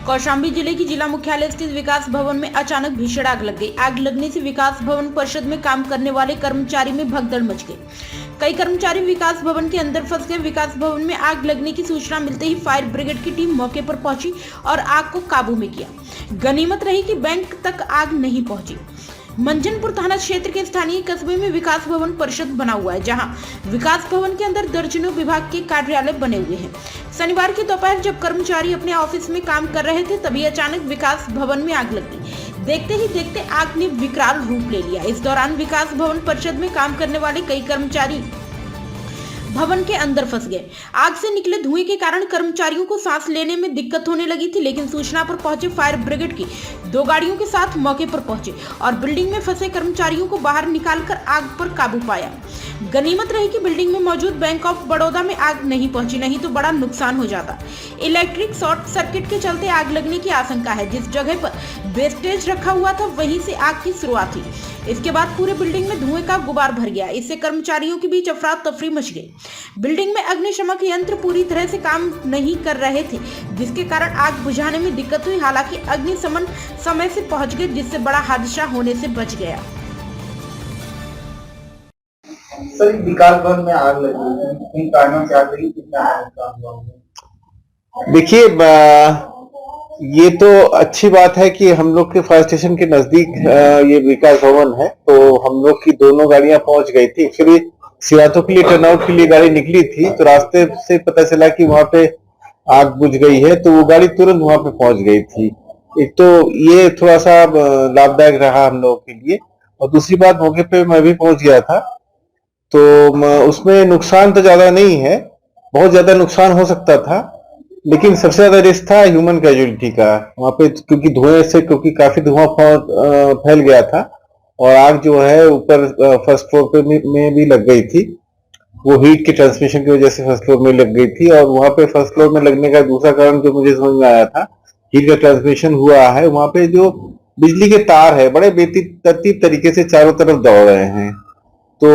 कौशाम्बी जिले की जिला मुख्यालय स्थित विकास भवन में अचानक भीषण आग लग गई। आग लगने से विकास भवन परिषद में काम करने वाले कर्मचारी में भगदड़ मच गई। कई कर्मचारी विकास भवन के अंदर फंस गए। विकास भवन में आग लगने की सूचना मिलते ही फायर ब्रिगेड की टीम मौके पर पहुंची और आग को काबू में किया। गनीमत रही कि बैंक तक आग नहीं पहुंची। मंजनपुर थाना क्षेत्र के स्थानीय कस्बे में विकास भवन परिषद बना हुआ है, जहां विकास भवन के अंदर दर्जनों विभाग के कार्यालय बने हुए हैं। शनिवार की दोपहर जब कर्मचारी अपने ऑफिस में काम कर रहे थे, तभी अचानक विकास भवन में आग लग गई। देखते ही देखते आग ने विकराल रूप ले लिया। इस दौरान विकास भवन परिषद में काम करने वाले कई कर्मचारी भवन के अंदर फंस गए। आग से निकले धुएं के कारण कर्मचारियों को सांस लेने में दिक्कत होने लगी थी, लेकिन सूचना पर पहुंचे फायर ब्रिगेड की 2 गाड़ियों के साथ मौके पर पहुंचे और बिल्डिंग में फंसे कर्मचारियों को बाहर निकालकर आग पर काबू पाया। गनीमत रही कि बिल्डिंग में मौजूद बैंक ऑफ बड़ौदा में आग नहीं पहुंची, नहीं तो बड़ा नुकसान हो जाता। इलेक्ट्रिक शॉर्ट सर्किट के चलते आग लगने की आशंका है। जिस जगह पर वेस्टेज रखा हुआ था, वहीं से आग की शुरुआत हुई। इसके बाद पूरे बिल्डिंग में धुएं का गुबार भर गया। इससे कर्मचारियों के बीच अफरा तफरी मच गई। बिल्डिंग में अग्निशमन यंत्र पूरी तरह से काम नहीं कर रहे थे, जिसके कारण आग बुझाने में दिक्कत हुई। हालांकि अग्निशमन समय से पहुंच गए, जिससे बड़ा हादसा होने से बच गया। सर, विकास भवन में आग लगी, इन कारणों से आग लगी, कितना नुकसान हुआ होगा? देखिए, ये तो अच्छी बात है कि हम लोग के फायर स्टेशन के नजदीक ये विकास भवन है, तो हम लोग की दोनों गाड़ियां पहुंच गई थी। एक्चुअली सियातों के लिए टर्नआउट के लिए गाड़ी निकली थी, तो रास्ते से पता चला कि वहां पे आग बुझ गई है, तो वो गाड़ी तुरंत वहां पे पहुंच गई थी। एक तो ये थोड़ा सा लाभदायक रहा हम लोगों के लिए, और दूसरी बात, मौके पे मैं भी पहुंच गया था, तो उसमें नुकसान तो ज्यादा नहीं है। बहुत ज्यादा नुकसान हो सकता था, लेकिन सबसे ज्यादा रिस्क था ह्यूमन कैजुअलिटी का वहां पे, क्योंकि धुएं से, क्योंकि काफी धुआं फैल गया था और आग जो है ऊपर फर्स्ट फ्लोर पे में भी लग गई थी। वो हीट के ट्रांसमिशन की वजह से फर्स्ट फ्लोर में लग गई थी, और वहां पे फर्स्ट फ्लोर में लगने का दूसरा कारण जो मुझे समझ में आया था, हीट का ट्रांसमिशन हुआ है। वहां पे जो बिजली के तार है, बड़े बेतरतीब तरीके से चारों तरफ दौड़ रहे हैं, तो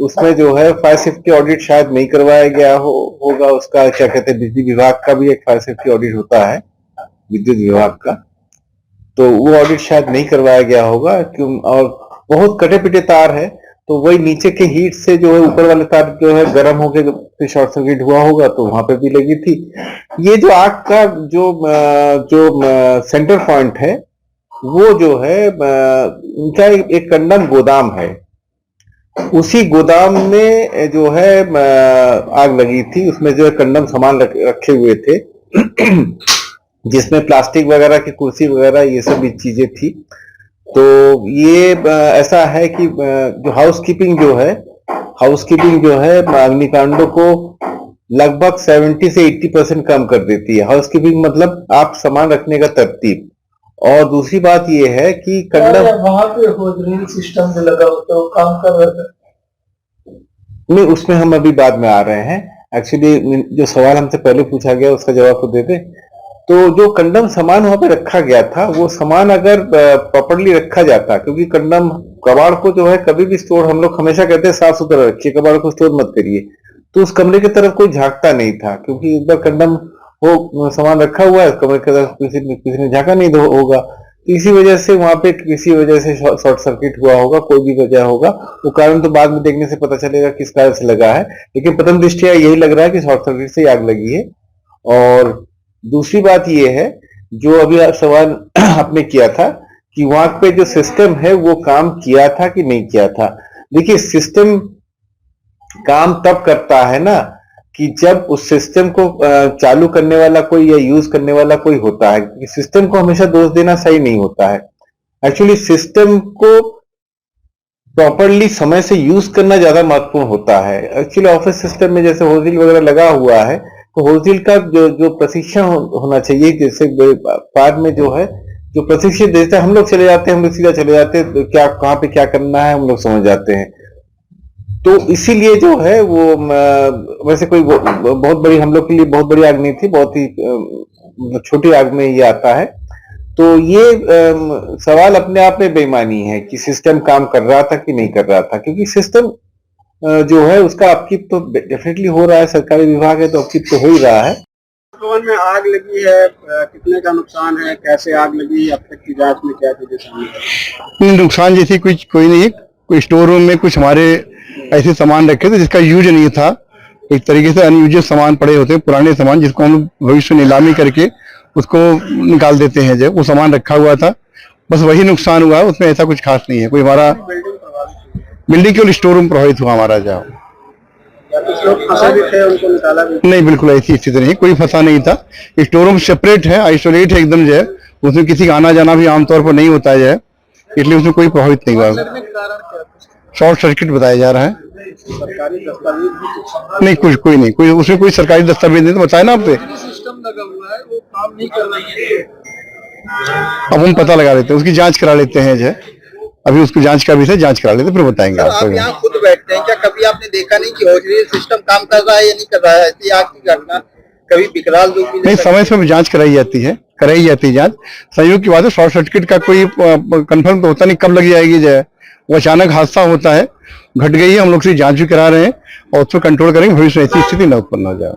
उसमें जो है फायर सेफ्टी ऑडिट शायद नहीं करवाया गया होगा। उसका क्या कहते हैं, बिजली विभाग का भी एक फायर सेफ्टी ऑडिट होता है, विद्युत विभाग का, तो वो ऑडिट शायद नहीं करवाया गया होगा। क्यों? और बहुत कटे पिटे तार है, तो वही नीचे के हीट से जो है ऊपर वाले तार जो है गर्म होकर शॉर्ट सर्किट हुआ होगा, तो वहां पे भी लगी थी। ये जो आग का जो सेंटर पॉइंट है, वो जो है उनका एक कंडम गोदाम है। उसी गोदाम में जो है आग लगी थी। उसमें जो है कंडम सामान रखे हुए थे जिसमें प्लास्टिक वगैरह की कुर्सी वगैरह ये सब चीजें थी। तो ये ऐसा है कि जो हाउसकीपिंग जो है अग्निकांडों को लगभग 70 से 80% कम कर देती है। हाउसकीपिंग मतलब आप सामान रखने का तरतीब। और दूसरी बात ये है कि कंडम वहां पे होल्डिंग सिस्टम जो लगा होता है वो काम कर रहा था नहीं, उसमें हम अभी बाद में आ रहे हैं। एक्चुअली जो सवाल हमसे पहले पूछा गया उसका जवाब तो दे दे। तो जो कंडम सामान वहां पे रखा गया था, वो सामान अगर प्रॉपर्ली रखा जाता, क्योंकि कंडम कबाड़ को जो है कभी भी स्टोर, हम लोग हमेशा कहते हैं साफ सुथरा रखिए, कबाड़ को स्टोर मत करिए, तो उस कमरे की तरफ कोई झांकता नहीं था, क्योंकि एक बार कंडम वो सामान रखा हुआ है, कमरे की तरफ किसी ने झांका नहीं होगा, तो इसी वजह से वहां पे किसी वजह से शॉर्ट सर्किट हुआ होगा, कोई भी वजह होगा। वो कारण तो बाद में देखने से पता चलेगा किस कारण से लगा है, लेकिन प्रथम दृष्टया यही लग रहा है कि शॉर्ट सर्किट से आग लगी है। और दूसरी बात ये है, जो अभी सवाल आपने किया था कि वहां पे जो सिस्टम है वो काम किया था कि नहीं किया था। देखिए, सिस्टम काम तब करता है ना कि जब उस सिस्टम को चालू करने वाला कोई या यूज करने वाला कोई होता है। सिस्टम को हमेशा दोष देना सही नहीं होता है। एक्चुअली सिस्टम को प्रॉपरली समय से यूज करना ज्यादा महत्वपूर्ण होता है। एक्चुअली ऑफिस सिस्टम में जैसे होजिल वगैरह लगा हुआ है, तो होजिल का जो प्रशिक्षण होना चाहिए, जैसे बाद में जो है जो प्रशिक्षण देते हैं, हम लोग चले जाते हैं, हम लोग सीधा चले जाते हैं, तो क्या कहाँ पे क्या करना है हम लोग समझ जाते हैं। तो इसीलिए जो है वो वैसे कोई बहुत बड़ी, हम लोग के लिए बहुत बड़ी आग नहीं थी, बहुत ही छोटी आग में ये आता है। तो ये सवाल अपने आप में बेईमानी है कि सिस्टम काम कर रहा था कि नहीं कर रहा था, क्योंकि सिस्टम जो है उसका अपकीप तो डेफिनेटली हो रहा है, सरकारी विभाग है तो अपकीप तो हो ही रहा है। भवन में आग लगी है, कितने का नुकसान है, कैसे आग लगी, अब तक की जांच में क्या चीजें शामिल है? नुकसान जैसी कोई नहीं है। कोई स्टोर रूम में कुछ हमारे ऐसे सामान रखे थे जिसका यूज नहीं था। एक तरीके से अनयूजेड सामान पड़े होते हैं, पुराने सामान जिसको हम भविष्य में नीलामी करके उसको निकाल देते हैं। जो वो सामान रखा हुआ था, बस वही नुकसान हुआ है, उसमें ऐसा कुछ खास नहीं है। कोई हमारा बिल्डिंग केवल स्टोर रूम प्रभावित हुआ हमारा। जहाँ कुछ लोग फंसे भी थे, उनको निकाला भी? नहीं, बिल्कुल ऐसी स्थिति नहीं, कोई फंसा नहीं था। स्टोर रूम सेपरेट है, आइसोलेट है एकदम। जो है उसमें किसी का आना जाना भी आमतौर पर नहीं होता है, इसलिए उसमें कोई प्रभावित नहीं हुआ। शॉर्ट सर्किट बताया जा रहा है। सरकारी दस्तावेज नहीं, कोई नहीं, कोई उसमें कोई सरकारी दस्तावेज नहीं, तो बताया ना आपसे। सिस्टम लगा हुआ है, वो काम नहीं कर रही है। अब हम पता लगा लेते हैं, उसकी जांच करा लेते हैं। जो है अभी उसको जांच का विषय जांच करा लेते हैं, फिर बताएंगे आपको। आप यहाँ खुद बैठते हैं, क्या कभी आपने देखा नहीं कि ऑक्सीजन सिस्टम काम कर रहा है या नहीं कर रहा है? ऐसी आग की घटना कभी विकराल रूप नहीं, समय समय जांच कराई जाती है जांच। संयोग की बात है, शॉर्ट सर्किट का कोई कंफर्म तो होता नहीं कब लग जाएगी। जो है वो अचानक हादसा होता है, घट गई है। हम लोग से जांच भी करा रहे हैं और उसको कंट्रोल करेंगे, भविष्य में ऐसी स्थिति न उत्पन्न हो जाए।